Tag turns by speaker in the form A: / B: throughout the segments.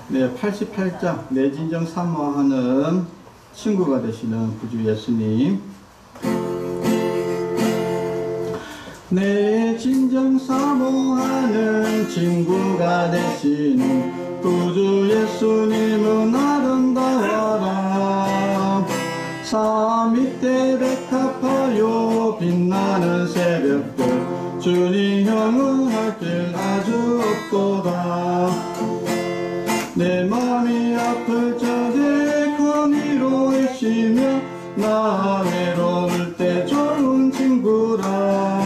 A: 네, 88장 내 진정 사모하는 친구가 되시는 구주 예수님. 내 진정 사모하는 친구가 되시는 구주 예수님은 아름다워라. 산 밑에 백합하여 빛나는 새벽별 주님 향응할 길 아주 없도다. 내 맘이 아플 적에 큰 위로이시며 나 외로울 때 좋은 친구라.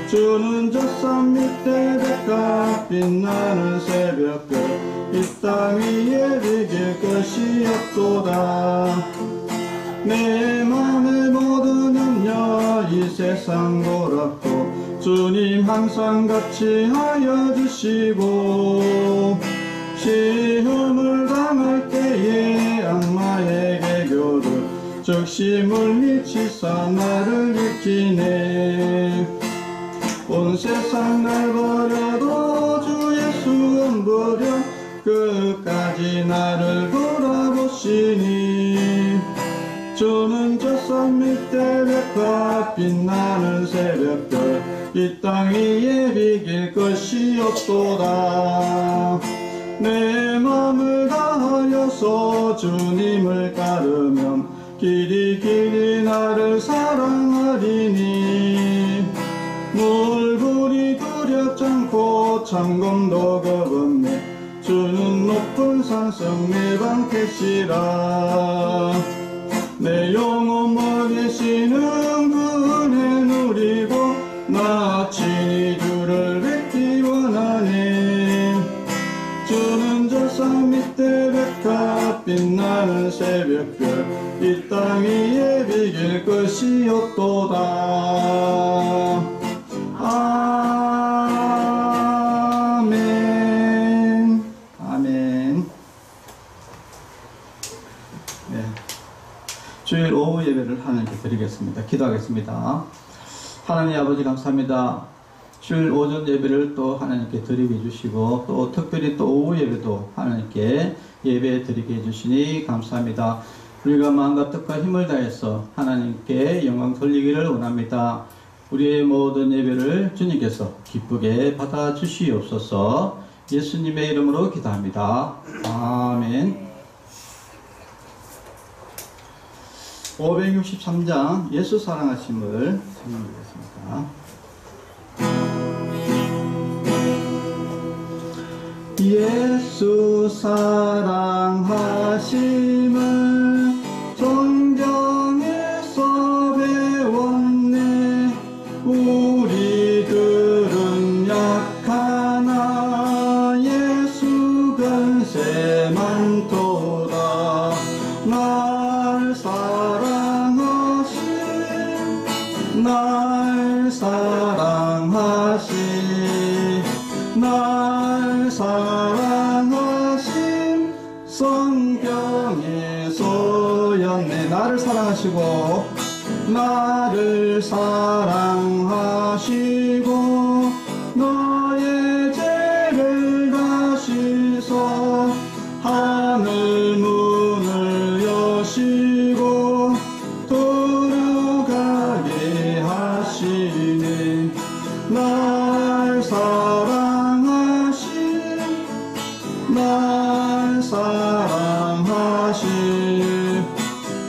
A: 주는 저 산 밑에 백합 빛나는 새벽별 이 땅 위에 비길 것이 없도다. 내 맘의 모든 염려 이 세상 돌았고 주님 항상 같이 하여 주시고 시험을 당할 때에 악마에게 교를 즉시 물리치사 나를 지키네. 온 세상 날 버려도 주 예수 안 버려 끝까지 나를 돌아보시니. 주는 저 산 밑에 백합 빛나는 새벽별 이 땅 위에 비길 것이 없도다. 내 맘을 다하여서 주님을 따르면 길이 길이 나를 사랑하리니. 물불이 두렵지 않고 창검도 겁없네. 주는 높은 산성 내 방 계시라. 내 영혼 먹이시는 그 은혜 누리고 나 친히 주를 뵙기 원하네. 주는 저 산 밑에 백합 빛나는 새벽별 이 땅 위에 비길 것이 없도다. 아멘. 아멘. 네. 주일 오후 예배를 하나님께 드리겠습니다. 기도하겠습니다. 하나님 아버지 감사합니다. 주일 오전 예배를 또 하나님께 드리게 해주시고 또 특별히 또 오후 예배도 하나님께 예배 드리게 해주시니 감사합니다. 우리가 마음과 뜻과 힘을 다해서 하나님께 영광 돌리기를 원합니다. 우리의 모든 예배를 주님께서 기쁘게 받아주시옵소서. 예수님의 이름으로 기도합니다. 아멘. 563장 예수 사랑하심을 설명드리겠습니다. 예수 사랑하심을 성경에서 배웠네. 우리들은 약하나 예수 근세 많도다. 날 사랑하심 날 사랑하심 날 사랑하심 성경에서였네. 나를 사랑하시고 나를 사랑하시고 너의 죄를 다 씻어 하늘 문을 여시고 들어가게 하시네. 날 사랑하심 날 사랑하심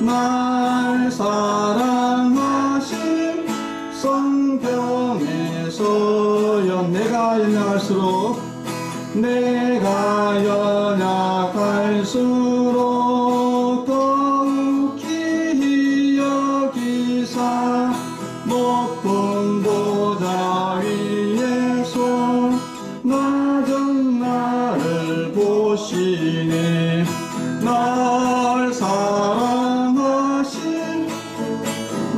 A: 날 사랑하심 성경에서여. 내가 연약할수록 내가 연약할수록 더욱 기히 여기사 높은 보좌 위에서 낮은 나를 보시네. 날 사랑하심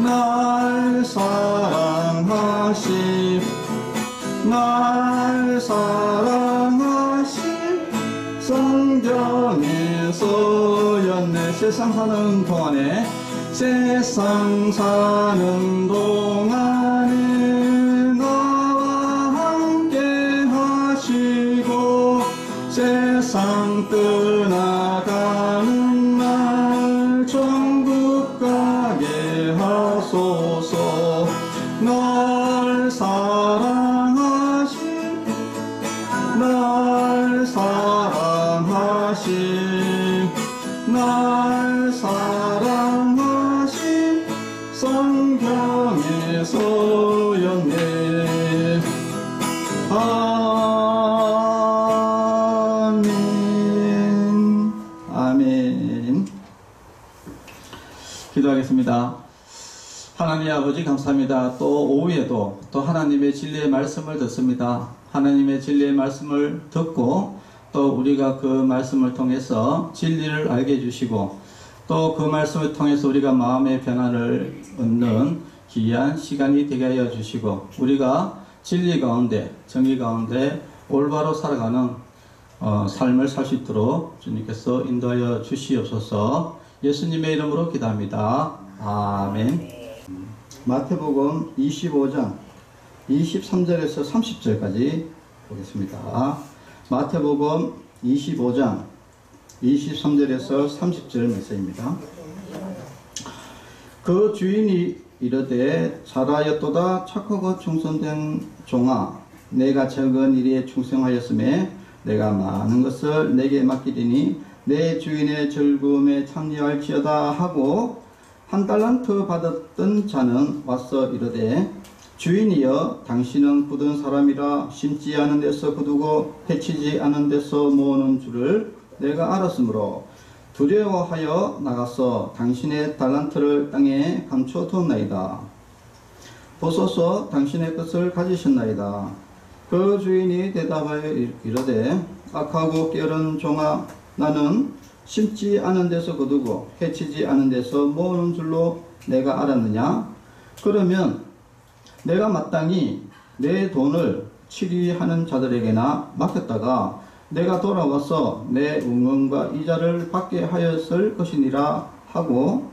A: 날 사랑하심 날 사랑하심 성경에서였네. 세상 사는 동안에 세상 사는 동안에 나와 함께 하시고 세상 떠나가는 날 천국 가게 하소서. 날 사랑하신 날 사랑하신 날 사랑하신 성경의 서였네. 아멘. 아멘. 기도하겠습니다. 하나님 아버지 감사합니다. 또 오후에도 또 하나님의 진리의 말씀을 듣습니다. 하나님의 진리의 말씀을 듣고 또 우리가 그 말씀을 통해서 진리를 알게 해주시고 또 그 말씀을 통해서 우리가 마음의 변화를 얻는 귀한 시간이 되게 하여 주시고 우리가 진리 가운데 정의 가운데 올바로 살아가는 삶을 살 수 있도록 주님께서 인도하여 주시옵소서. 예수님의 이름으로 기도합니다. 아멘. 마태복음 25장 23절에서 30절까지 보겠습니다. 마태복음 25장 23절에서 30절 메시지입니다. 그 주인이 이르되 잘하였도다 착하고 충성된 종아, 내가 적은 일에 충성하였음에 내가 많은 것을 내게 맡기리니 내 주인의 즐거움에 참여할지어다 하고 한 달란트 받았던 자는 와서 이르되 주인이여 당신은 굳은 사람이라 심지 않은 데서 거두고 해치지 않은 데서 모으는 줄을 내가 알았으므로 두려워하여 나가서 당신의 달란트를 땅에 감춰두었나이다. 보소서 당신의 것을 가지셨나이다. 그 주인이 대답하여 이르되 악하고 게으른 종아, 나는 심지 않은 데서 거두고 해치지 않은 데서 모으는 줄로 내가 알았느냐? 그러면 내가 마땅히 내 돈을 치리하는 자들에게나 맡겼다가 내가 돌아와서 내 은금과 이자를 받게 하였을 것이니라 하고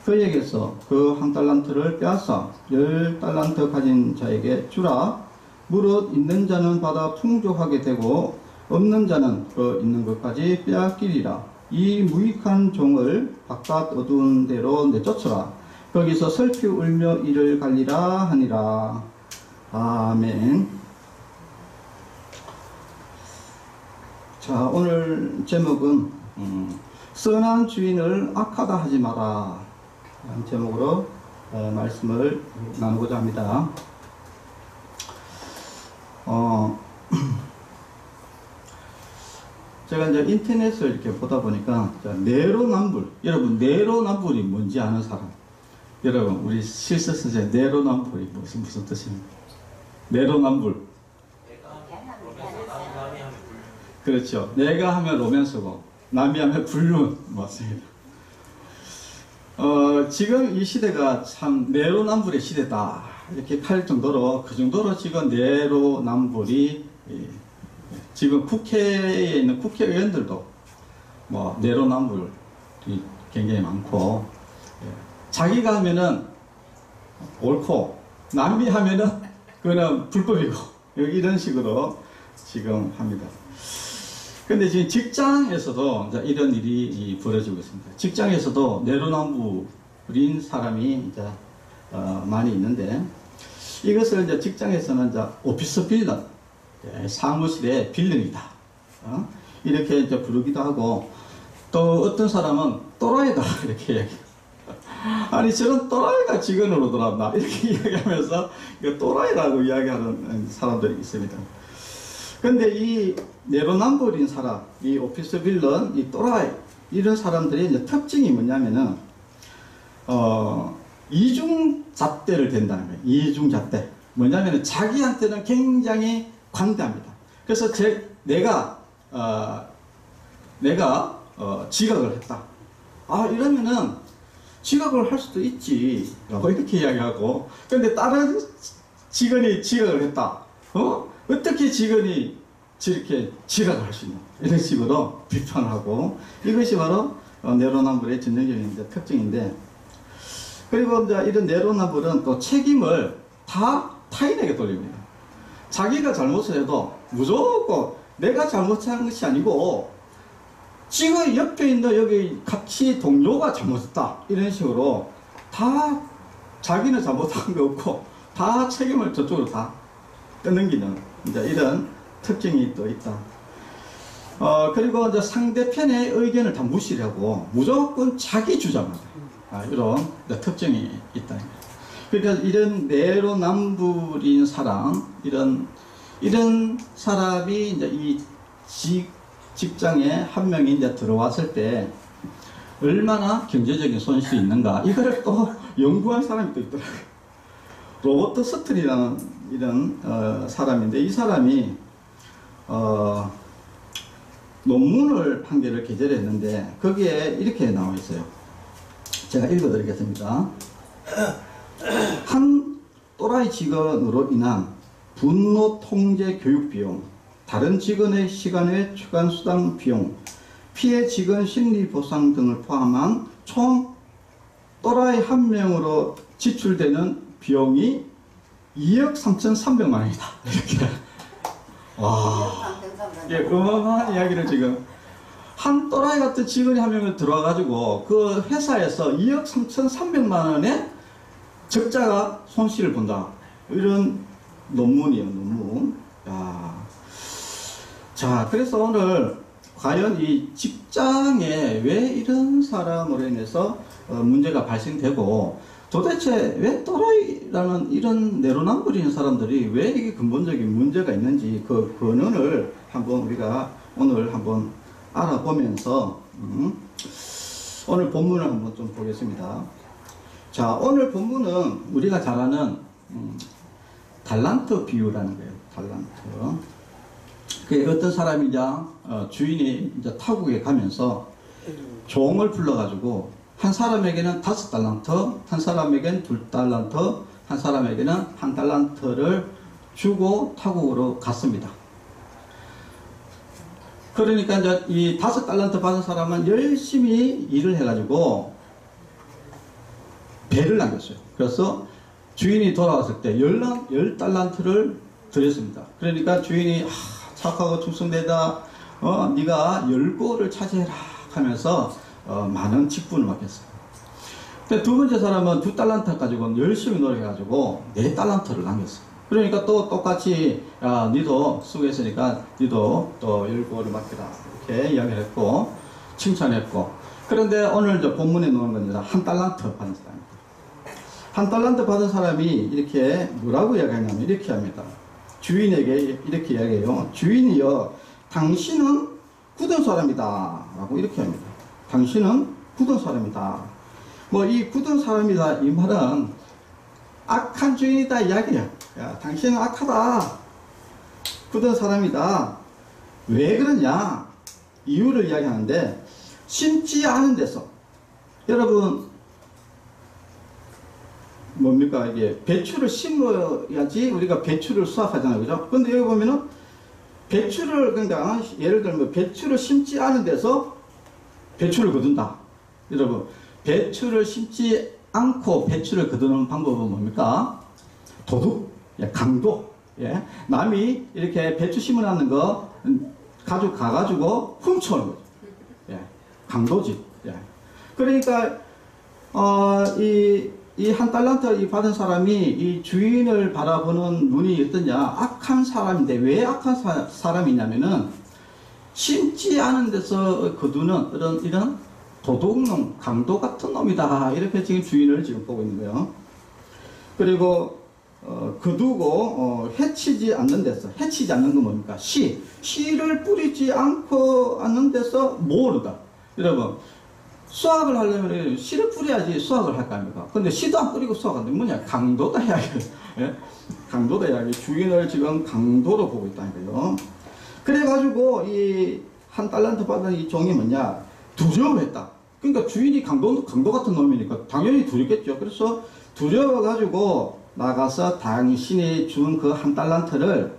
A: 그에게서 그 한 달란트를 빼앗아 10달란트 가진 자에게 주라. 무릇 있는 자는 받아 풍족하게 되고 없는 자는 그 있는 것까지 빼앗기리라. 이 무익한 종을 바깥 어두운 데로 내쫓으라. 거기서 슬피 울며 이를 갈리라 하니라. 아멘. 자, 오늘 제목은 선한 주인을 악하다 하지 마라 라는 제목으로 말씀을 나누고자 합니다. 제가 이제 인터넷을 이렇게 보다 보니까 내로남불, 여러분 내로남불이 뭔지 아는 사람? 여러분 우리 실서 선생 내로남불이 무슨 뜻입니까? 내로남불. 그렇죠. 내가 하면 로맨스고 남이 하면 불륜 맞습니다. 지금 이 시대가 참 내로남불의 시대다 이렇게 할 정도로 그 정도로 지금 내로남불이 지금 국회에 있는 국회의원들도 뭐 내로남불이 굉장히 많고 자기가 하면은 옳고 남이 하면은 그거는 불법이고 이런 식으로 지금 합니다. 근데 지금 직장에서도 이제 이런 일이 벌어지고 있습니다. 직장에서도 내로남불인 사람이 이제 많이 있는데 이것을 이제 직장에서는 이제 오피스 빌런, 사무실의 빌런이다 이렇게 이제 부르기도 하고 또 어떤 사람은 또라이다 이렇게 이야기해요. 아니 저런 또라이가 직원으로 들어왔나 이렇게 이야기하면서 또라이라고 이야기하는 사람들이 있습니다. 근데 이 내로남불인 사람, 이 오피스 빌런, 이 또라이 이런 사람들의 이제 특징이 뭐냐면은 이중잣대를 된다는 거예요. 이중잣대. 뭐냐면은 자기한테는 굉장히 관대합니다. 그래서 내가 지각을 했다. 이러면은 지각을 할 수도 있지. 이렇게 이야기하고. 근데 다른 직원이 지각을 했다. 어떻게 직원이 저렇게 지각을 할 수 있나. 이런 식으로 비판하고. 이것이 바로 내로남불의 전형적인 특징인데. 그리고 이제 이런 내로남불은 또 책임을 다 타인에게 돌립니다. 자기가 잘못을 해도 무조건 내가 잘못한 것이 아니고 지금 옆에 있는 여기 같이 동료가 잘못했다 이런 식으로 다 자기는 잘못한 게 없고 다 책임을 저쪽으로 다 떠넘기는 이제 이런 특징이 또 있다. 그리고 이제 상대편의 의견을 다 무시하고 무조건 자기 주장만 이런 특징이 있다. 그러니까 이런 내로남불인 사람, 이런 사람이 이제 이 직장에 한 명이 이제 들어왔을 때 얼마나 경제적인 손실이 있는가 이거를 또 연구한 사람이 또 있더라고요. 로버트 스틀이라는 이런 사람인데 이 사람이 논문을 한 개를 게재했는데 거기에 이렇게 나와 있어요. 제가 읽어드리겠습니다. 한 또라이 직원으로 인한 분노 통제 교육 비용, 다른 직원의 시간 외 추가 수당 비용, 피해 직원 심리 보상 등을 포함한 총 또라이 한 명으로 지출되는 비용이 2억 3,300만 원이다. 이렇게. 와. 예, 어마어마한 이야기를 지금. 한 또라이 같은 직원이 한 명을 들어와가지고 그 회사에서 2억 3,300만 원의 적자가 손실을 본다. 이런 논문이에요, 논문. 야. 자, 그래서 오늘 과연 이 직장에 왜 이런 사람으로 인해서 문제가 발생되고 도대체 왜 또라이라는 이런 내로남불인 사람들이 왜 이게 근본적인 문제가 있는지 그 근원을 한번 우리가 오늘 한번 알아보면서 오늘 본문을 한번 좀 보겠습니다. 자, 오늘 본문은 우리가 잘 아는 달란트 비유라는 거예요. 달란트. 그 어떤 사람이 이제 주인이 이제 타국에 가면서 종을 불러가지고 한 사람에게는 5달란트, 한 사람에게는 2달란트, 한 사람에게는 1달란트를 주고 타국으로 갔습니다. 그러니까 이제 이 5달란트 받은 사람은 열심히 일을 해가지고 배를 남겼어요. 그래서 주인이 돌아왔을 때 10달란트를 드렸습니다. 그러니까 주인이 착하고 충성되다, 네가 10골을 차지해라 하면서 많은 직분을 맡겼어요. 근데 두 번째 사람은 2달란트 가지고 열심히 노력해가지고 4달란트를 남겼어요. 그러니까 또 똑같이 니도 수고했으니까 니도 또 10골을 맡기라 이렇게 이야기를 했고 칭찬했고. 그런데 오늘 이제 본문에 나오는 겁니다. 1달란트 받은 사람입니다. 1달란트 받은 사람이 이렇게 뭐라고 이야기하냐면 이렇게 합니다. 주인에게 이렇게 이야기해요. 주인이여, 당신은 굳은 사람이다 라고 이렇게 합니다. 당신은 굳은 사람이다. 뭐 이 굳은 사람이다 이 말은 악한 주인이다 이야기야. 야, 당신은 악하다, 굳은 사람이다. 왜 그러냐 이유를 이야기하는데, 심지 않은 데서, 여러분 뭡니까 이게 배추를 심어야지 우리가 배추를 수확하잖아요, 그죠? 근데 여기 보면은 배추를, 그러니까 예를 들면 배추를 심지 않은 데서 배추를 거둔다. 여러분, 배추를 심지 않고 배추를 거두는 방법은 뭡니까? 도둑, 강도. 예. 남이 이렇게 배추 심어놨는 거 가가지고 훔쳐오는 거죠. 예. 강도지. 예. 그러니까 이 1달란트 받은 사람이 이 주인을 바라보는 눈이 어떠냐? 악한 사람인데, 왜 악한 사람이냐면은 심지 않은 데서 거두는 이런 도둑놈, 강도 같은 놈이다. 이렇게 지금 주인을 지금 보고 있는 거예요. 그리고 거두고 해치지 않는 데서, 해치지 않는 건 뭡니까? 씨를 뿌리지 않는 데서 모으다. 여러분, 수확을 하려면 씨를 뿌려야지 수확을 할 거 아닙니까? 근데 씨도 안 뿌리고 수확하는데 뭐냐? 강도다 이야기. 예? 강도다 이야기. 주인을 지금 강도로 보고 있다는 거예요. 그래가지고 이 1달란트 받은 이 종이 뭐냐? 두려워했다. 그러니까 주인이 강도 같은 놈이니까 당연히 두렵겠죠. 그래서 두려워가지고 나가서 당신이 준 그 1달란트를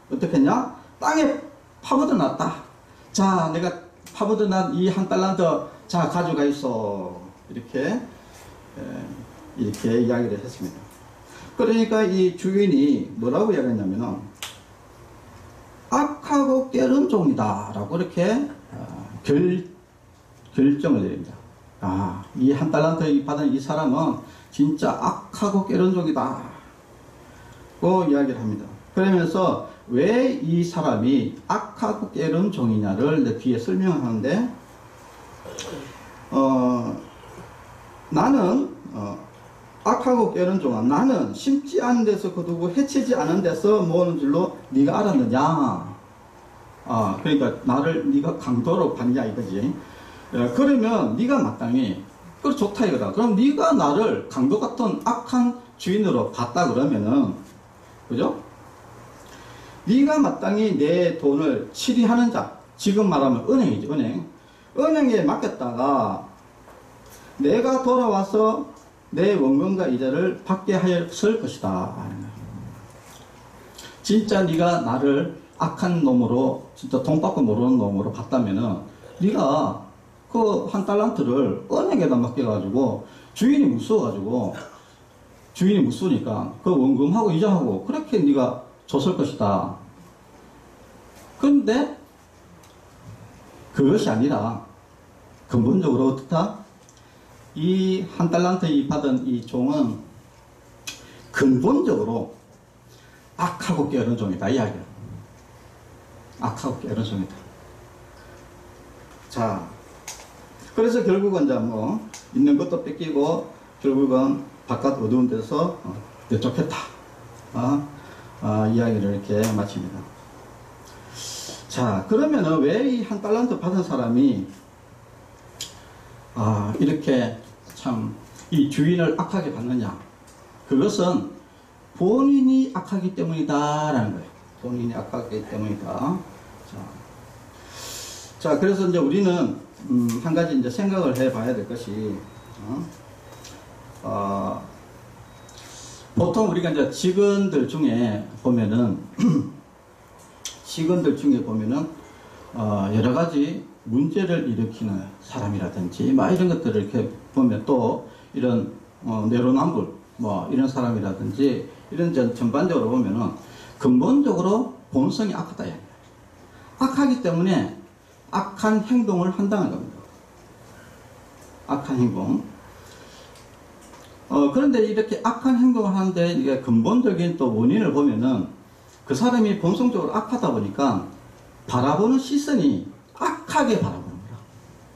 A: 어떻게 했냐? 땅에 파묻어 놨다. 자, 내가 파묻어 난 이 1달란트 자, 가져가 있어. 이렇게 이야기를 했습니다. 그러니까 이 주인이 뭐라고 이야기했냐면은, 악하고 게으른 종이다 라고 이렇게 결정을 내립니다. 이 한 달란트 받은 이 사람은 진짜 악하고 게으른 종이다 고 이야기를 합니다. 그러면서 왜 이 사람이 악하고 게으른 종이냐를 뒤에 설명하는데, 나는 악하고 게으른 종아, 나는 심지 않은 데서 거두고 해치지 않은 데서 모으는 줄로 네가 알았느냐. 그러니까 나를 네가 강도로 봤냐 이거지. 그러면 네가 마땅히 그래 좋다 이거다. 그럼 네가 나를 강도 같은 악한 주인으로 봤다 그러면은, 그죠? 네가 마땅히 내 돈을 치리하는 자, 지금 말하면 은행이지, 은행에 맡겼다가 내가 돌아와서 내 원금과 이자를 받게 하였을 것이다. 진짜 네가 나를 악한 놈으로, 진짜 돈밖에 모르는 놈으로 봤다면은 네가 그 한 달란트를 은행에다 맡겨가지고 주인이 무서우니까 그 원금하고 이자하고 그렇게 네가 줬을 것이다. 그런데 그것이 아니라 근본적으로 어떻다? 이 한 달란트 받은 이 종은 근본적으로 악하고 게으른 종이다 이야기야. 악하고 게으른 종이다. 자, 그래서 결국은 뭐 있는 것도 뺏기고 결국은 바깥 어두운 데서 내쫓겠다. 이야기를 이렇게 마칩니다. 자, 그러면은 왜 이 한 달란트 받은 사람이 이렇게 참 이 주인을 악하게 받느냐? 그것은 본인이 악하기 때문이다라는 거예요. 본인이 악하기 때문이다. 자, 그래서 이제 우리는 한 가지 이제 생각을 해봐야 될 것이, 보통 우리가 이제 직원들 중에 보면은 여러 가지 문제를 일으키는 사람이라든지 이런 것들을 이렇게 보면, 또 이런 내로남불 이런 사람이라든지 이런 전반적으로 보면은 근본적으로 본성이 악하다. 악하기 때문에 악한 행동을 한다는 겁니다. 악한 행동. 그런데 이렇게 악한 행동을 하는데 이게 근본적인 또 원인을 보면은 그 사람이 본성적으로 악하다 보니까 바라보는 시선이 악하게 바라보는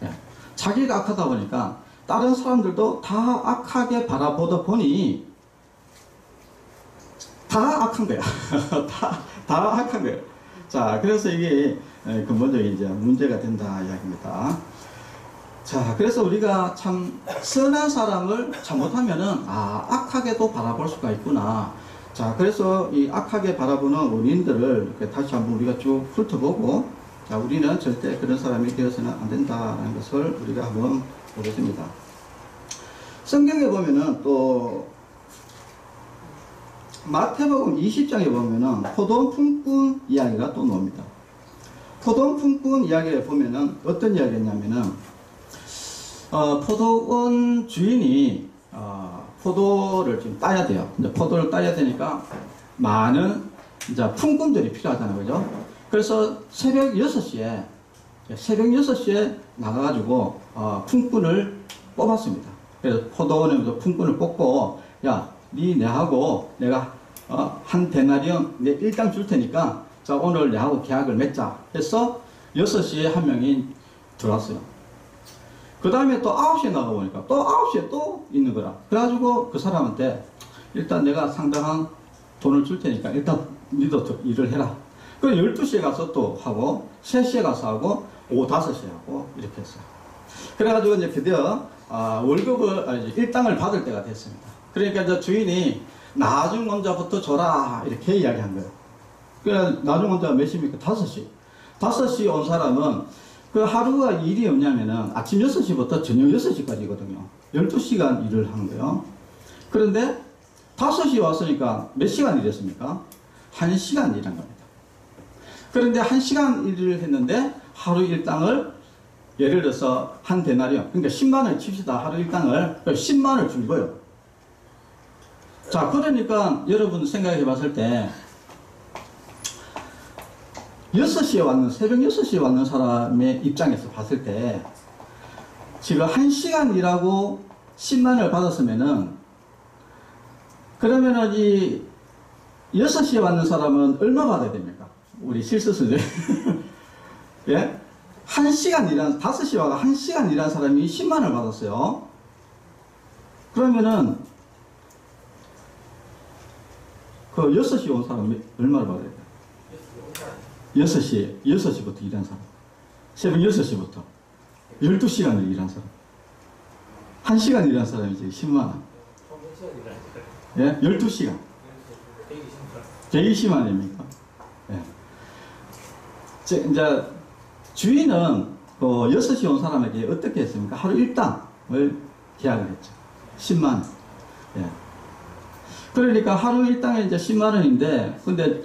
A: 거야. 자기가 악하다 보니까 다른 사람들도 다 악하게 바라보다 보니 다 악한 거야. 다 악한 거야. 자, 그래서 이게 근본적인 이제 문제가 된다 이야기입니다. 자, 그래서 우리가 참 선한 사람을 잘못하면은 악하게도 바라볼 수가 있구나. 자, 그래서 이 악하게 바라보는 원인들을 이렇게 다시 한번 우리가 쭉 훑어보고, 자, 우리는 절대 그런 사람이 되어서는 안 된다는 것을 우리가 한번 보겠습니다. 성경에 보면은 또 마태복음 20장에 보면은 포도원 품꾼 이야기가 또 나옵니다. 포도원 품꾼 이야기에 보면은 어떤 이야기였냐면은, 포도원 주인이 포도를 지금 따야 돼요. 이제 포도를 따야 되니까 많은 이제 품꾼들이 필요하잖아요. 그죠? 그래서 새벽 6시에 나가가지고 품꾼을 뽑았습니다. 그래서 포도원에서 품꾼을 뽑고, 야, 내하고 내가 한 데나리온 내 일당 줄 테니까 자, 오늘 내하고 계약을 맺자 해서 6시에 한 명이 들어왔어요. 그 다음에 또 9시에 나가보니까 또 9시에 또 있는 거라. 그래가지고 그 사람한테 일단 내가 상당한 돈을 줄 테니까 일단 니도 일을 해라. 그래 12시에 가서 또 하고 3시에 가서 하고 오후 5시에 하고 이렇게 했어요. 그래가지고 이제 드디어 월급을 일당을 받을 때가 됐습니다. 그러니까 이제 주인이 나중 혼자부터 줘라 이렇게 이야기한 거예요. 그래 나중 혼자 몇 시입니까? 5시. 5시 온 사람은 그 하루가 일이 없냐면은 아침 6시부터 저녁 6시까지거든요. 12시간 일을 하는 거예요. 그런데 5시 왔으니까 몇 시간 일했습니까? 1시간 일한 겁니다. 그런데 1시간 일을 했는데 하루 일당을 예를 들어서 한 데나리온, 그러니까 10만원을 칩시다. 하루 일당을 10만원을 준 거예요. 자, 그러니까 여러분 생각해 봤을 때 6시에 왔는, 새벽 6시에 왔는 사람의 입장에서 봤을 때, 지금 1시간 일하고 10만원을 받았으면은, 그러면은 이 6시에 왔는 사람은 얼마 받아야 됩니까? 우리 실수수죠. 예? 1시간 일한, 5시에 와가 1시간 일한 사람이 10만원을 받았어요. 그러면은, 그 6시에 온 사람이 얼마를 받아야 돼요? 6시부터 일한 사람. 새벽 6시부터. 12시간을 일한 사람. 1시간 일한 사람이 지금 10만원. 예? 12시간. 120만원입니까? 예. 이제, 주인은 그 6시에 온 사람에게 어떻게 했습니까? 하루 일당을 계약을 했죠. 10만원. 예. 그러니까 하루 일당에 이제 10만원인데, 근데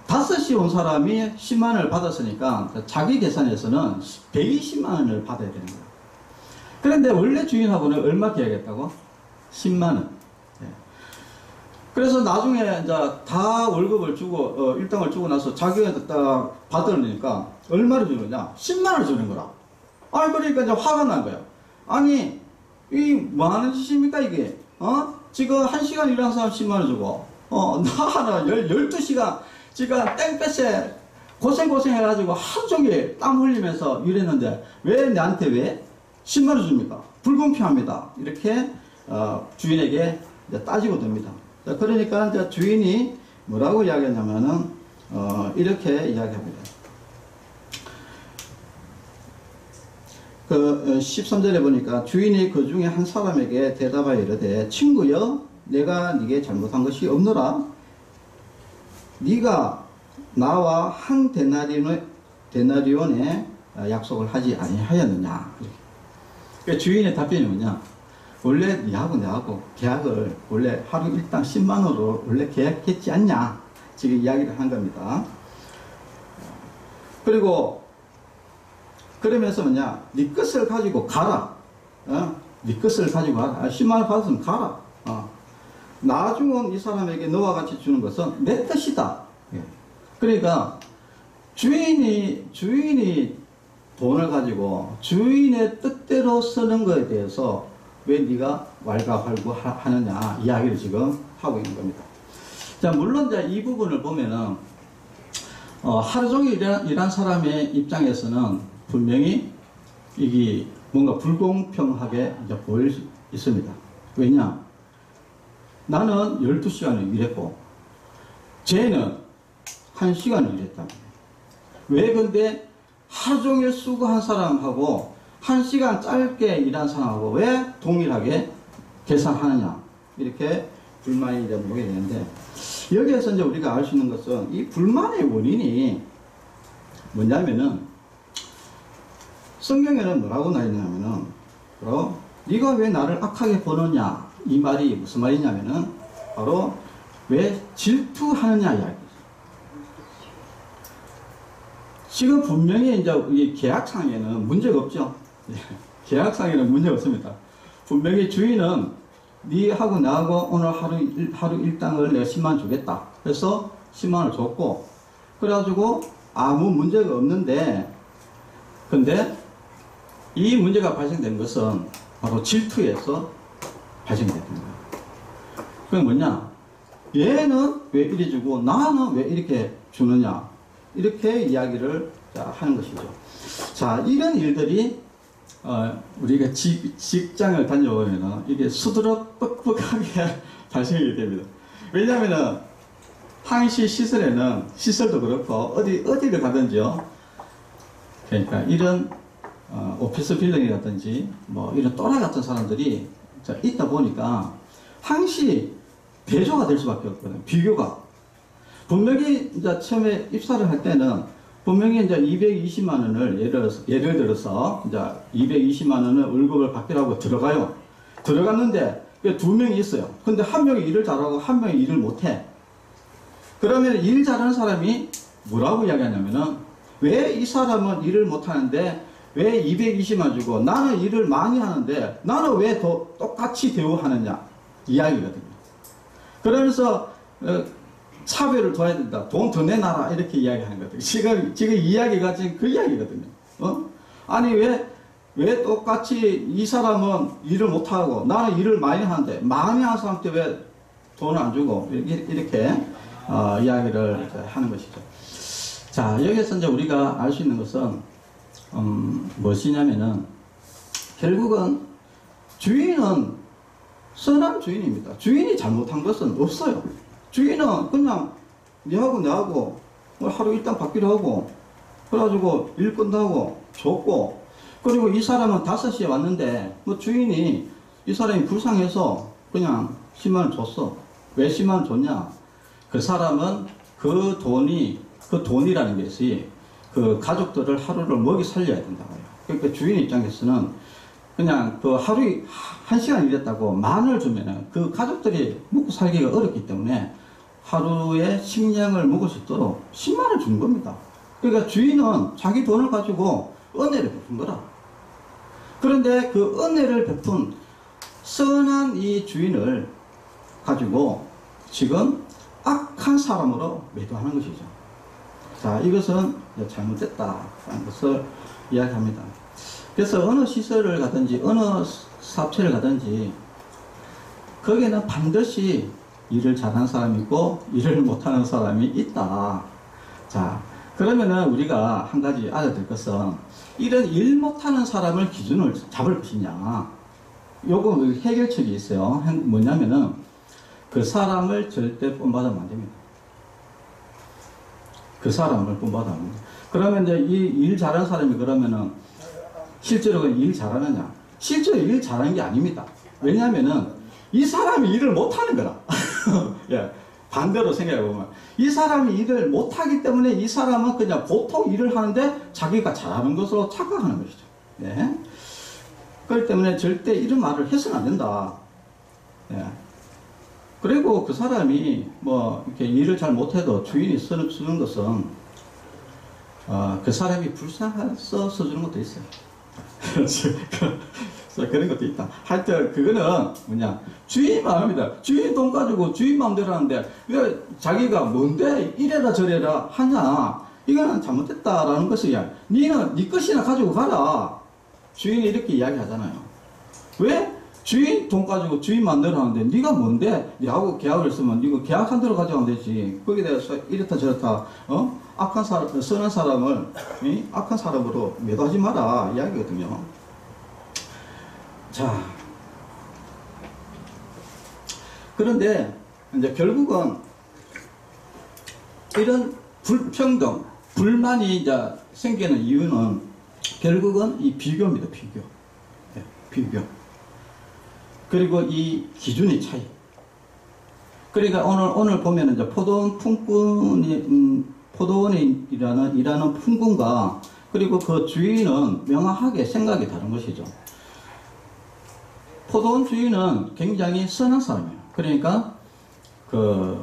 A: 5시에 온 사람이 10만원을 받았으니까 자기 계산에서는 120만원을 받아야 되는 거예요. 그런데 원래 주인하고는 얼마 계약했다고? 10만원. 예. 그래서 나중에 이제 다 월급을 주고, 일당을 주고 나서 자기가 딱 받으려니까 얼마를 주느냐? 10만원을 주는 거라. 아니, 그러니까 이제 화가 난 거야. 아니, 이 뭐 하는 짓입니까, 이게? 지금 1시간 일한 사람 10만원 주고, 나는 12시간, 지금 땡볕에 고생해가지고 하루 종일 땀 흘리면서 일했는데, 왜 나한테 왜 10만원 줍니까? 불공평합니다. 이렇게, 주인에게 이제 따지고 듭니다. 그러니까 이제 주인이 뭐라고 이야기하냐면은, 이렇게 이야기합니다. 그 13절에 보니까 주인이 그 중에 한 사람에게 대답하여 이르되 친구여 내가 네게 잘못한 것이 없노라. 네가 나와 한 데나리온의 약속을 하지 아니하였느냐. 그러니까 주인의 답변이 뭐냐? 원래 네하고 내하고 계약을 원래 하루 일당 10만원으로 원래 계약했지 않냐. 지금 이야기를 한 겁니다. 그리고 그러면서 뭐냐? 네 것을 가지고 가라. 네 것을 가지고 가라. 10만원 받았으면 가라. 나중은 이 사람에게 너와 같이 주는 것은 내 뜻이다. 그러니까 주인이 돈을 가지고 주인의 뜻대로 쓰는 것에 대해서 왜 네가 왈가왈부하느냐 이야기를 지금 하고 있는 겁니다. 자, 물론 이제 이 부분을 보면은 하루 종일 일한 사람의 입장에서는 분명히 이게 뭔가 불공평하게 이제 보일 수 있습니다. 왜냐? 나는 12시간을 일했고 쟤는 1시간을 일했다. 왜 근데 하루 종일 수고한 사람하고 1시간 짧게 일한 사람하고 왜 동일하게 계산하느냐? 이렇게 불만이 이제 보게 되는데, 여기에서 이제 우리가 알 수 있는 것은 이 불만의 원인이 뭐냐면은 성경에는 뭐라고 나와 있냐면은 바로 네가 왜 나를 악하게 보느냐, 이 말이 무슨 말이냐면은 바로 왜 질투하느냐 이야기죠. 지금 분명히 이제 이 계약상에는 문제가 없죠. 계약상에는 문제가 없습니다. 분명히 주인은 네하고 나하고 오늘 하루 일당을 내가 10만 주겠다. 그래서 10만 원 줬고, 그래가지고 아무 문제가 없는데, 근데 이 문제가 발생된 것은 바로 질투에서 발생이 됐던 거예요. 그게 뭐냐? 얘는 왜 이리 주고 나는 왜 이렇게 주느냐? 이렇게 이야기를 하는 것이죠. 자, 이런 일들이 우리가 직장을 다녀보면 이게 수두룩 뻑뻑하게 발생이 됩니다. 왜냐하면 항시 시설에는 시설도 그렇고 어디를 가든지요. 그러니까 이런 오피스 빌딩이라든지 뭐 이런 또라이 같은 사람들이 있다 보니까 항시 대조가 될 수밖에 없거든요. 비교가. 분명히 이제 처음에 입사를 할 때는 분명히 이제 220만 원을 예를 들어서 이제 220만 원을 월급을 받기라고 들어가요. 들어갔는데 두 명이 있어요. 근데 한 명이 일을 잘하고 한 명이 일을 못해. 그러면 일 잘하는 사람이 뭐라고 이야기하냐면은 왜 이 사람은 일을 못하는데 왜 220만 주고 나는 일을 많이 하는데 나는 왜 더 똑같이 대우하느냐 이야기거든요. 그러면서 차별을 둬야 된다. 돈 더 내놔라. 이렇게 이야기하는 거거든요. 지금 이야기가 지금 그 이야기거든요. 아니, 왜 똑같이 이 사람은 일을 못하고 나는 일을 많이 하는데 많이 하는 사람한테 왜 돈을 안 주고 이렇게 이야기를 하는 것이죠. 자, 여기서 이제 우리가 알 수 있는 것은 무엇이냐면은 결국은 주인은 선한 주인입니다. 주인이 잘못한 것은 없어요. 주인은 그냥 내하고 하루 일당 받기로 하고 그래가지고 일 끝나고 줬고, 그리고 이 사람은 5시에 왔는데 뭐 주인이 이 사람이 불쌍해서 그냥 10만 원 줬어. 왜 10만 원 줬냐? 그 사람은 그 돈이라는 것이 그 가족들을 하루를 먹이 살려야 된다고요. 그러니까 주인 입장에서는 그냥 그 하루에 1시간 일했다고 10,000원을 주면은 그 가족들이 먹고 살기가 어렵기 때문에 하루에 식량을 먹을 수 있도록 10만 원 준 겁니다. 그러니까 주인은 자기 돈을 가지고 은혜를 베푼 거라. 그런데 그 은혜를 베푼 선한 이 주인을 가지고 지금 악한 사람으로 매도하는 것이죠. 자, 이것은 잘못됐다는 것을 이야기합니다. 그래서 어느 시설을 가든지 어느 사업체를 가든지 거기에는 반드시 일을 잘하는 사람이 있고 일을 못하는 사람이 있다. 자, 그러면은 우리가 한 가지 알아야 될 것은 이런 일 못하는 사람을 기준을 잡을 것이냐, 요거 해결책이 있어요. 뭐냐면은 그 사람을 절대 본받으면 안 됩니다. 그 사람을 본받으면 안 됩니다. 그러면 이제 이 일 잘하는 사람이 그러면은 실제로 일 잘하느냐? 실제로 일 잘하는 게 아닙니다. 왜냐하면은 이 사람이 일을 못하는 거라. 예, 반대로 생각해보면 이 사람이 일을 못하기 때문에 이 사람은 그냥 보통 일을 하는데 자기가 잘하는 것으로 착각하는 것이죠. 예. 그렇기 때문에 절대 이런 말을 해서는 안 된다. 예. 그리고 그 사람이 뭐 이렇게 일을 잘 못해도 주인이 써주는 것은 그 사람이 불쌍해서 써주는 것도 있어요. 그런 것도 있다. 하여튼 그거는 뭐냐, 주인 마음입니다. 주인 돈 가지고 주인 마음대로 하는데 왜 자기가 뭔데 이래라 저래라 하냐, 이거는 잘못됐다라는 것이야. 니는 니 것이나 가지고 가라. 주인이 이렇게 이야기하잖아요. 왜 주인 돈 가지고 주인 마음대로 하는데 니가 뭔데 니하고 계약을 했으면 니가 계약한 대로 가져가면 되지. 거기에 대해서 이렇다 저렇다 악한 사람, 선한 사람을 악한 사람으로 매도하지 마라 이야기거든요. 자, 그런데 이제 결국은 이런 불평등, 불만이 이제 생기는 이유는 결국은 이 비교입니다. 비교. 네, 비교. 그리고 이 기준의 차이. 그러니까 오늘 보면은 이제 포도원이 일하는 품꾼과 그리고 그 주인은 명확하게 생각이 다른 것이죠. 포도원 주인은 굉장히 선한 사람이에요. 그러니까 그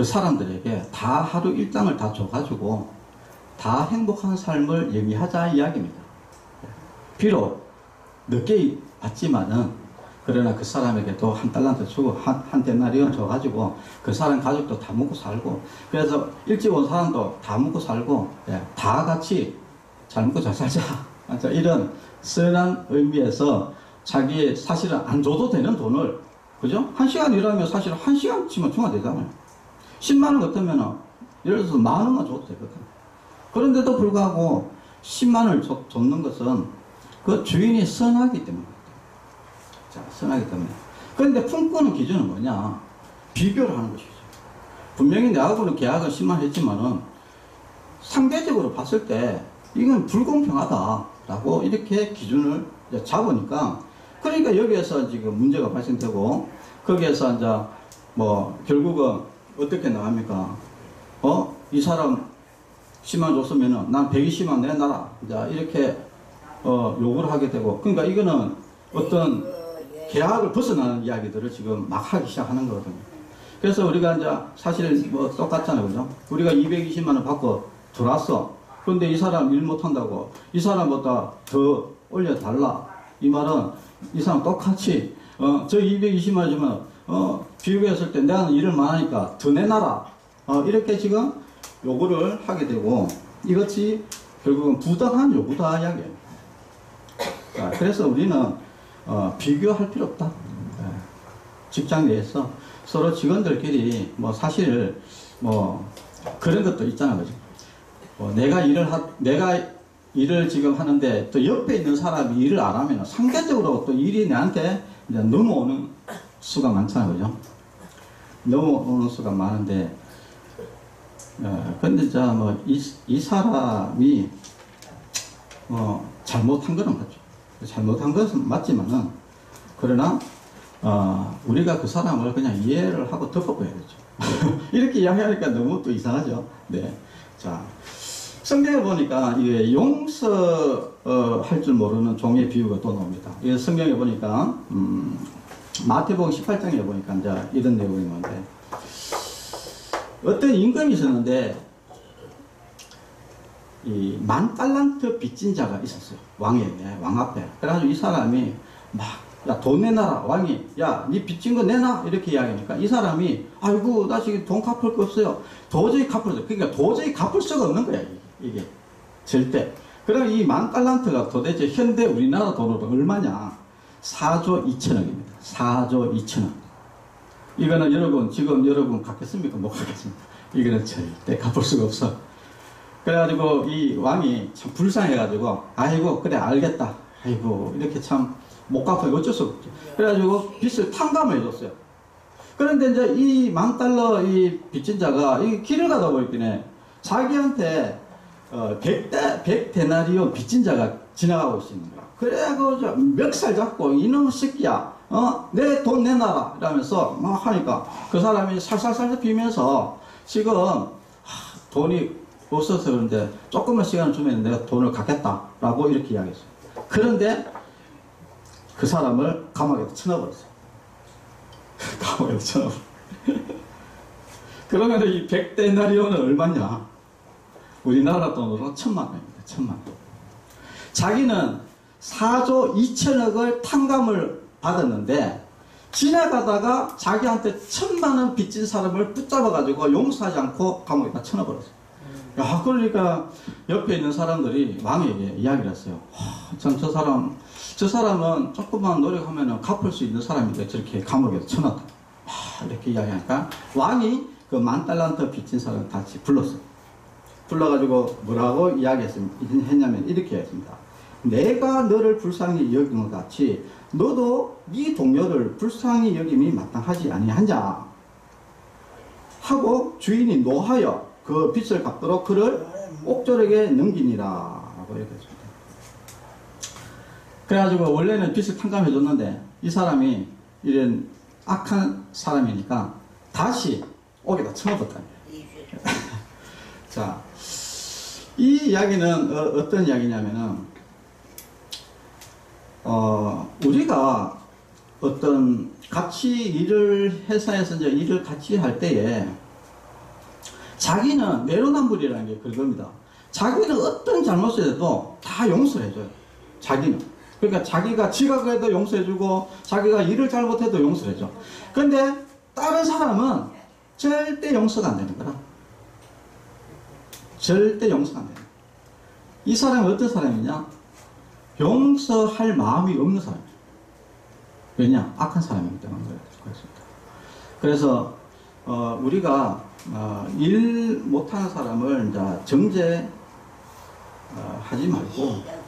A: 사람들에게 다 하루 일당을 다 줘가지고 다 행복한 삶을 영위하자 이야기입니다. 비록 늦게 받지만은 그러나 그 사람에게도 한 달란트 주고 한 데나리온 줘가지고 그 사람 가족도 다 먹고 살고, 그래서 일찍 온 사람도 다 먹고 살고, 다 같이 잘 먹고 잘 살자. 이런 선한 의미에서 자기 사실은 안 줘도 되는 돈을, 그죠? 1시간 일하면 사실 1시간치만 주면 되잖아요. 10만 원 같으면 예를 들어서 10,000원만 줘도 되거든. 그런데도 불구하고 10만 원을 줬는 것은 그 주인이 선하기 때문입니다. 자, 선하기 때문에. 그런데 품꾼의 기준은 뭐냐? 비교를 하는 것이죠. 분명히 내하고는 계약은 10만 원 했지만은 상대적으로 봤을 때 이건 불공평하다라고 이렇게 기준을 잡으니까, 그러니까 여기에서 지금 문제가 발생되고, 거기에서 이제 뭐 결국은 어떻게 나갑니까? 이 사람 10만 줬으면은 난 120만 내놔라. 이제 이렇게 요구를 하게 되고, 그러니까 이거는 어떤 계약을 벗어나는 이야기들을 지금 막 하기 시작하는 거거든요. 그래서 우리가 이제 사실 뭐 똑같잖아요, 그죠? 우리가 220만 원 받고 들어왔어. 그런데 이 사람 일 못한다고 이 사람보다 더 올려달라. 이 말은 이 사람 똑같이 저 220만 원 주면 비교했을 때 내가 일을 많으니까 더 내놔라. 이렇게 지금 요구를 하게 되고, 이것이 결국은 부당한 요구다 이야기예요. 자, 그래서 우리는 비교할 필요 없다. 직장 내에서 서로 직원들끼리 뭐 사실 뭐 그런 것도 있잖아, 그죠? 내가 일을 지금 하는데 또 옆에 있는 사람이 일을 안 하면 상대적으로 또 일이 내한테 이제 넘어오는 수가 많잖아, 그죠? 넘어오는 수가 많은데, 근데 자, 뭐, 이 사람이, 잘못한 거는 맞죠. 잘못한 것은 맞지만은, 그러나, 우리가 그 사람을 그냥 이해를 하고 덮어버려야겠죠. 이렇게 이야기하니까 너무 또 이상하죠. 네. 자, 성경에 보니까 이게 용서할 줄 모르는 종의 비유가 또 나옵니다. 이 성경에 보니까, 마태복음 18장에 보니까 이제 이런 내용이 있는데, 어떤 임금이 있었는데, 이 10,000달란트 빚진 자가 있었어요. 왕 앞에. 그래가지고 이 사람이 막, 야, 돈 내놔라. 왕이, 야, 니 빚진 거 내놔. 이렇게 이야기하니까 이 사람이, 아이고, 나 지금 돈 갚을 거 없어요. 도저히 갚을 수, 그러니까 도저히 갚을 수가 없는 거야, 이게. 절대. 그럼 이 10,000달란트가 도대체 현대 우리나라 돈으로 얼마냐? 4조 2천억입니다. 4조 2천억. 이거는 여러분, 지금 여러분 갚겠습니까? 못 갚겠습니다. 이거는 절대 갚을 수가 없어. 그래가지고 이 왕이 참 불쌍해가지고, 아이고, 그래, 알겠다. 아이고, 이렇게 참 못 갚아요. 어쩔 수 없죠. 그래가지고 빚을 탕감을 해줬어요. 그런데 이제 이 10,000달러 이 빚진 자가 이 길을 가다 보니까 자기한테 100데나리온 빚진 자가 지나가고 있는 거야. 그래가지고 멱살 잡고, 이놈 새끼야, 내 돈 내놔라. 이러면서 막 하니까 그 사람이 살살살 비면서 지금 돈이 없어서 그런데 조금만 시간을 주면 내가 돈을 갚겠다라고 이렇게 이야기했어요. 그런데 그 사람을 감옥에 쳐넣어버렸어요. 감옥에 쳐넣어버렸어요. 그러면 이 100데나리온은 얼마냐? 우리나라 돈으로 1,000만 원입니다. 1,000만 원. 자기는 4조 2천억을 탕감을 받았는데 지나가다가 자기한테 1,000만 원 빚진 사람을 붙잡아가지고 용서하지 않고 감옥에다 쳐넣어버렸어요. 야, 그러니까 옆에 있는 사람들이 왕에게 이야기를 했어요. 참 저 사람은 조금만 노력하면 갚을 수 있는 사람인데 저렇게 감옥에 쳐넣었다. 이렇게 이야기하니까 왕이 그 10,000달란트 빚진 사람을 같이 불렀어요. 불러가지고 뭐라고 했냐면 이렇게 했습니다. 내가 너를 불쌍히 여기는 것 같이 너도 네 동료를 불쌍히 여김이 마땅하지 아니한자 하고 주인이 노하여 그 빚을 갚도록 그를 옥졸에게 넘기니라 라고 이렇게 했습니다. 그래가지고 원래는 빚을 탕감해 줬는데 이 사람이 이런 악한 사람이니까 다시 옥에다 쳐넣었다. 자, 이 이야기는 어떤 이야기냐면은 우리가 어떤 같이 회사에서 이제 일을 같이 할 때에 자기는 내로남불이라는 게 그겁니다. 자기는 어떤 잘못을 해도 다 용서해줘요. 자기는. 그러니까 자기가 지각해도 용서해주고 자기가 일을 잘못해도 용서해줘. 근데 다른 사람은 절대 용서가 안 되는 거라. 절대 용서가 안 돼요. 이 사람은 어떤 사람이냐? 용서할 마음이 없는 사람이에요. 왜냐? 악한 사람이기 때문에 그렇습니다. 그래서 우리가 일 못하는 사람을 이제 정죄 하지 말고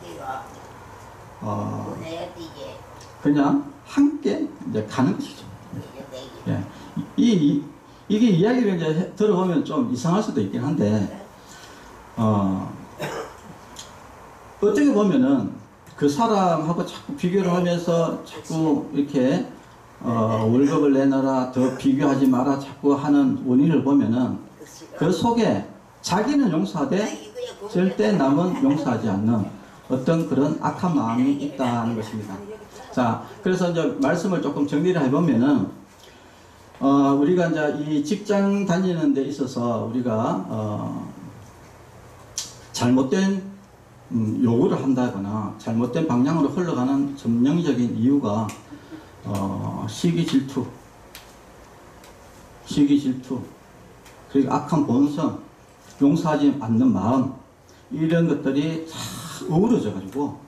A: 그냥 함께 이제 가는 것이죠. 예. 이게 이야기를 이제 들어보면 좀 이상할 수도 있긴 한데 어떻게 보면은 그 사람하고 자꾸 비교를 하면서 자꾸 이렇게 월급을 내놔라, 더 비교하지 마라 자꾸 하는 원인을 보면은 그 속에 자기는 용서하되 절대 남은 용서하지 않는 어떤 그런 악한 마음이 있다는 것입니다. 자, 그래서 이제 말씀을 조금 정리를 해보면은 우리가 이제 이 직장 다니는 데 있어서 우리가 잘못된 요구를 한다거나 잘못된 방향으로 흘러가는 전형적인 이유가 시기 질투, 그리고 악한 본성, 용서하지 않는 마음, 이런 것들이 다 어우러져 가지고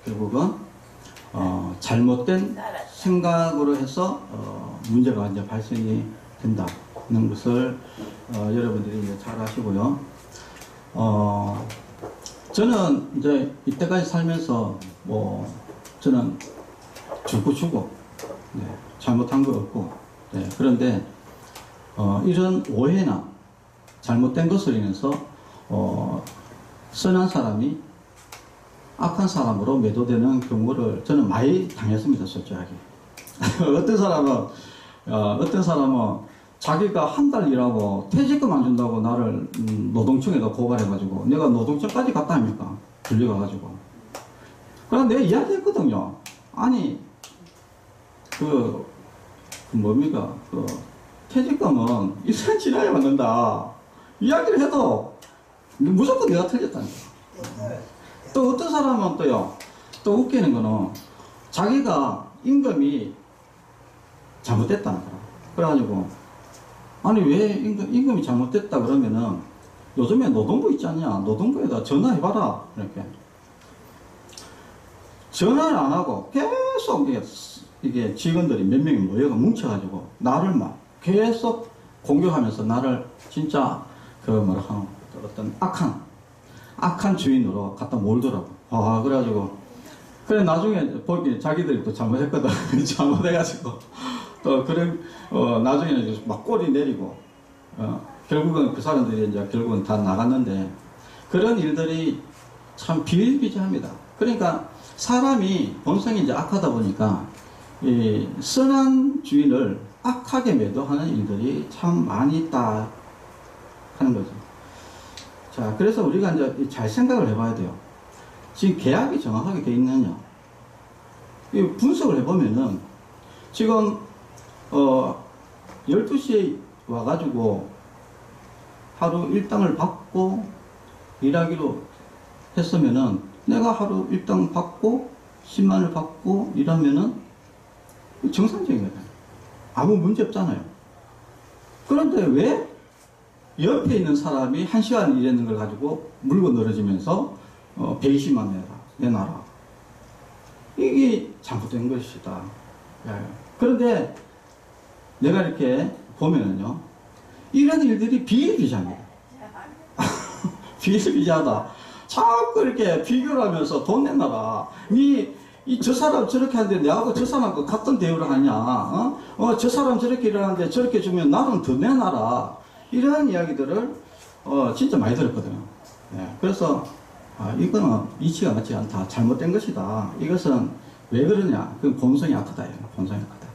A: 결국은 잘못된 생각으로 해서 문제가 이제 발생이 된다는 것을 여러분들이 이제 잘 아시고요. 저는 이제 이때까지 살면서 저는 주고 네, 잘못한 거 없고 네, 그런데 이런 오해나 잘못된 것을 인해서 선한 사람이 악한 사람으로 매도되는 경우를 저는 많이 당했습니다. 솔직하게. 어떤 사람은 자기가 한 달 일하고 퇴직금 안 준다고 나를 노동청에다 고발해가지고 내가 노동청까지 갔다 합니까? 들려가가지고. 그래서 내가 이야기했거든요. 아니 뭡니까? 퇴직금은 1년 지나야 받는다. 이야기를 해도 무조건 내가 틀렸다니까. 또 어떤 사람은 또 웃기는 거는 자기가 임금이 잘못됐다는 거야. 그래가지고 아니 왜 임금이 잘못됐다 그러면은 요즘에 노동부 있지 않냐? 노동부에다 전화해봐라. 이렇게 전화를 안 하고 계속 이게 직원들이 몇 명이 모여가 뭉쳐가지고 나를 막 계속 공격하면서 나를 진짜 어떤 악한 주인으로 갖다 몰더라고. 그래가지고 그래 나중에 보기 자기들이 또 잘못했거든. 잘못해가지고 또 나중에는 막 꼬리 내리고 결국은 그 사람들이 이제 결국은 다 나갔는데 그런 일들이 참 비일비재합니다. 그러니까 사람이 본성이 이제 악하다 보니까 이 선한 주인을 악하게 매도하는 일들이 참 많이 있다 하는 거죠. 자, 그래서 우리가 이제 잘 생각을 해봐야 돼요. 지금 계약이 정확하게 돼 있느냐. 분석을 해보면은 지금 12시에 와가지고 하루 일당을 받고 일하기로 했으면은 내가 하루 일당 받고 10만을 받고 일하면은 정상적인 거예요. 아무 문제 없잖아요. 그런데 왜 옆에 있는 사람이 1시간 일했는 걸 가지고 물고 늘어지면서 120만 내놔라. 이게 잘못된 것이다. 그런데 내가 이렇게 보면은요, 이런 일들이 비일비재합니다. 비일비재하다. 자꾸 이렇게 비교를 하면서 돈 내놔라. 저 사람 저렇게 하는데 내하고 저 사람하고 같은 대우를 하냐? 저 사람 저렇게 일하는데 저렇게 주면 나는 더 내놔라. 이런 이야기들을 진짜 많이 들었거든요. 네, 그래서 이거는 이치가 맞지 않다. 잘못된 것이다. 이것은 왜 그러냐? 그 본성이 악하다. 본성이 악하다.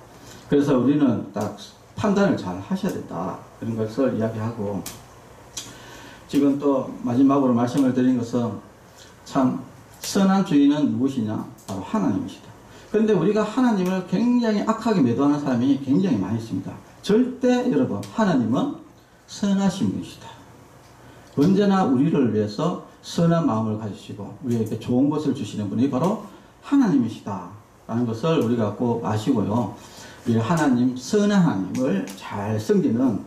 A: 그래서 우리는 딱 판단을 잘 하셔야 된다. 그런 것을 이야기하고 지금 또 마지막으로 말씀을 드린 것은 참 선한 주인은 누구시냐? 바로 하나님이시다. 그런데 우리가 하나님을 굉장히 악하게 매도하는 사람이 굉장히 많이 있습니다. 절대 여러분 하나님은 선하신 분이시다. 언제나 우리를 위해서 선한 마음을 가지시고 우리에게 좋은 것을 주시는 분이 바로 하나님이시다 라는 것을 우리가 꼭 아시고요. 이 하나님, 선한 하나님을 잘 섬기는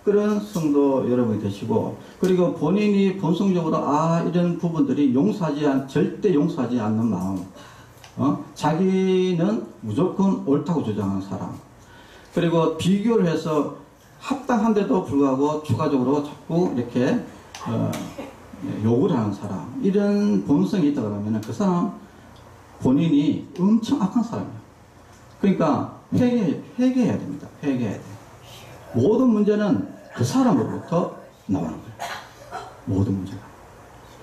A: 그런 성도 여러분이 되시고, 그리고 본인이 본성적으로 이런 부분들이 절대 용서하지 않는 마음, 자기는 무조건 옳다고 주장하는 사람, 그리고 비교를 해서 합당한데도 불구하고 추가적으로 자꾸 이렇게 욕을 하는 사람, 이런 본성이 있다 그러면 그 사람 본인이 엄청 악한 사람이에요. 그러니까 회개해야 됩니다. 회개해야 돼요. 모든 문제는 그 사람으로부터 나오는 거예요. 모든 문제가.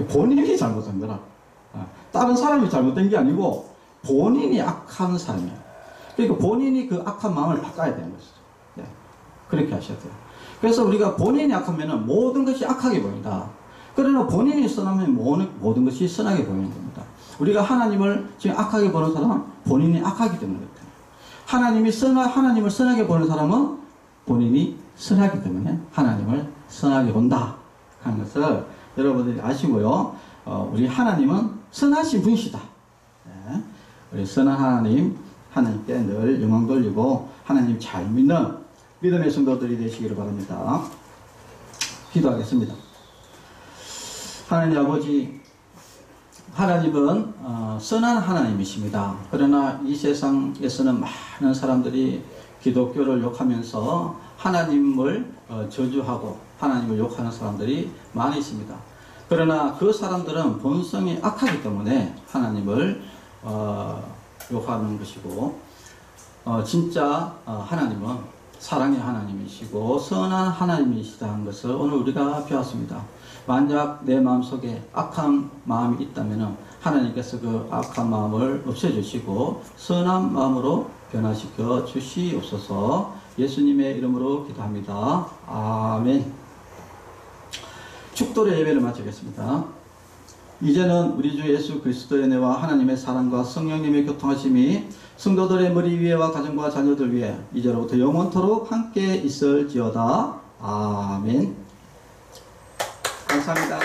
A: 본인이 잘못한 거라. 다른 사람이 잘못된 게 아니고 본인이 악한 사람이에요. 그러니까 본인이 그 악한 마음을 바꿔야 되는 것이죠. 네. 그렇게 하셔야 돼요. 그래서 우리가 본인이 악하면 모든 것이 악하게 보인다. 그러나 본인이 선하면 모든 것이 선하게 보이는 겁니다. 우리가 하나님을 지금 악하게 보는 사람은 본인이 악하기 때문에 그렇다. 하나님을 선하게 보는 사람은 본인이 선하기 때문에 하나님을 선하게 본다 하는 것을 여러분들이 아시고요. 우리 하나님은 선하신 분이시다. 네. 우리 선한 하나님께 늘 영광 돌리고 하나님 잘 믿는 믿음의 성도들이 되시기를 바랍니다. 기도하겠습니다. 하나님 아버지, 하나님은 선한 하나님이십니다. 그러나 이 세상에서는 많은 사람들이 기독교를 욕하면서 하나님을 저주하고 하나님을 욕하는 사람들이 많이 있습니다. 그러나 그 사람들은 본성이 악하기 때문에 하나님을 욕하는 것이고, 진짜 하나님은 사랑의 하나님이시고 선한 하나님이시다는 것을 오늘 우리가 배웠습니다. 만약 내 마음속에 악한 마음이 있다면 하나님께서 그 악한 마음을 없애주시고 선한 마음으로 변화시켜 주시옵소서. 예수님의 이름으로 기도합니다. 아멘. 축도의 예배를 마치겠습니다. 이제는 우리 주 예수 그리스도의 은혜와 하나님의 사랑과 성령님의 교통하심이 성도들의 머리 위에와 가정과 자녀들 위에 이제로부터 영원토록 함께 있을지어다. 아멘. 감사합니다.